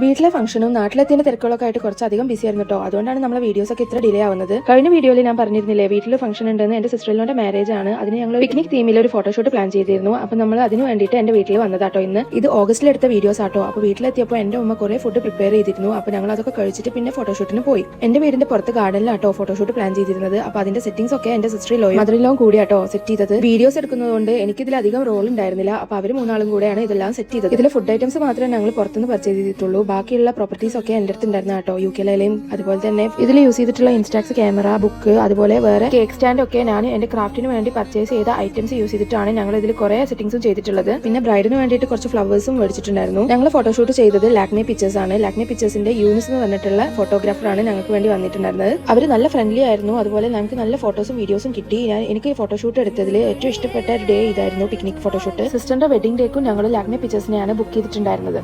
വീട്ടിലെ ഫംഗ്ഷനും നാട്ടിലെത്തിയ തിരക്കുകളൊക്കെ ആയിട്ട് കുറച്ചധികം ബിസി ആയിരുന്നു കേട്ടോ. അതുകൊണ്ടാണ് നമ്മളെ വീഡിയോസ് ഒക്കെ ഇത്ര ഡിലേ ആവുന്നത്. കഴിഞ്ഞ വീഡിയോയിൽ ഞാൻ പറഞ്ഞിരുന്നില്ലേ വീട്ടിൽ ഫംഗ്ഷൻ ഉണ്ടെന്ന്. എന്റെ സിസ്റ്ററിന്റെ മാരേജ് ആണ്. അതിന് ഞങ്ങൾ പിക്നിക് തീമിൽ ഒരു ഫോട്ടോഷൂട്ട് പ്ലാൻ ചെയ്തിരുന്നു. അപ്പോൾ നമ്മൾ അതിന് വേണ്ടിയിട്ട് എന്റെ വീട്ടിൽ വന്നതാട്ടോ ഇന്ന്. ഇത് ഓഗസ്റ്റിൽ എടുത്ത വീഡിയോസ് ആട്ടോ. അപ്പോൾ വീട്ടിലെത്തിയപ്പോൾ എന്റെ ഉമ്മ കുറെ ഫുഡ് പ്രിപ്പയർ ചെയ്തിരുന്നു. അപ്പോൾ ഞങ്ങൾ അതൊക്കെ കഴിച്ചിട്ട് പിന്നെ ഫോട്ടോഷൂട്ടിന് പോയി. എന്റെ വീടിന്റെ പുറത്ത് ഗാർഡനിലാട്ടോ ഫോട്ടോഷൂട്ട് പ്ലാൻ ചെയ്തിരുന്നത്. അപ്പോൾ അതിന്റെ സെറ്റിംഗ്സ് ഒക്കെ എന്റെ സിസ്റ്റർ ലോയും മദർ ഇൻ ലോയും കൂടിയാട്ടോ സെറ്റ് ചെയ്തത്. വീഡിയോസ് എടുക്കുന്നതുകൊണ്ട് എനിക്ക് ഇതിൽ അധികം റോൾ ഉണ്ടായിരുന്നില്ല. അപ്പോൾ അവർ മൂന്നാളും കൂടെയാണ് ഇതെല്ലാം സെറ്റ് ചെയ്തത്. ഇതിലെ ഫുഡ് ഐറ്റംസ് മാത്രമേ ഞങ്ങൾ പുറത്തുനിന്ന് പർച്ചേസ് ചെയ്തിട്ടുള്ളൂ. ബാക്കിയുള്ള പ്രോപ്പർട്ടീസ് ഒക്കെ എന്റെ അടുത്ത് ഉണ്ടായിരുന്നു കേട്ടോ. യുകെയിലെയും അതുപോലെ തന്നെ ഇതിൽ യൂസ് ചെയ്തിട്ടുള്ള ഇൻസ്റ്റാക്സ് ക്യാമറ, ബുക്ക്, അതുപോലെ വേറെ കേക്ക് സ്റ്റാൻഡ് ഒക്കെ ഞാൻ എന്റെ ക്രാഫ്റ്റിന് വേണ്ടി പർച്ചേസ് ചെയ്ത ഐറ്റംസ് യൂസ് ചെയ്തിട്ടാണ് ഞങ്ങൾ ഇതിൽ കുറെ സെറ്റിംഗ്സും ചെയ്തിട്ടുള്ളത്. പിന്നെ ബ്രൈഡിന് വേണ്ടിയിട്ട് കുറച്ച് ഫ്ലവേഴ്സും മേടിച്ചിട്ടുണ്ടായിരുന്നു. ഞങ്ങൾ ഫോട്ടോഷൂട്ട് ചെയ്തത് ലാക്മി പിക്ചേഴ്സ് ആണ്. ലാക്മി പിക്ചേഴ്സിന്റെ യൂണിസ് എന്ന് പറഞ്ഞിട്ടുള്ള ഫോട്ടോഗ്രാഫറാണ് ഞങ്ങൾക്ക് വേണ്ടി വന്നിട്ടുണ്ടായിരുന്നത്. അവർ നല്ല ഫ്രണ്ട്ലി ആയിരുന്നു. അതുപോലെ ഞങ്ങൾക്ക് നല്ല ഫോട്ടോസും വീഡിയോസും കിട്ടി. എനിക്ക് ഫോട്ടോഷൂട്ട് എടുത്തതിൽ ഏറ്റവും ഇഷ്ടപ്പെട്ട ഒരു ഡേ ഇതായിരുന്നു, പിക്നിക് ഫോട്ടോഷൂട്ട്. സിസ്റ്ററിന്റെ വെഡിങ് ഡേക്കും ഞങ്ങൾ ലാക്മി പിക്ചേഴ്സിനെയാണ് ബുക്ക് ചെയ്തിട്ടുണ്ടായിരുന്നത്.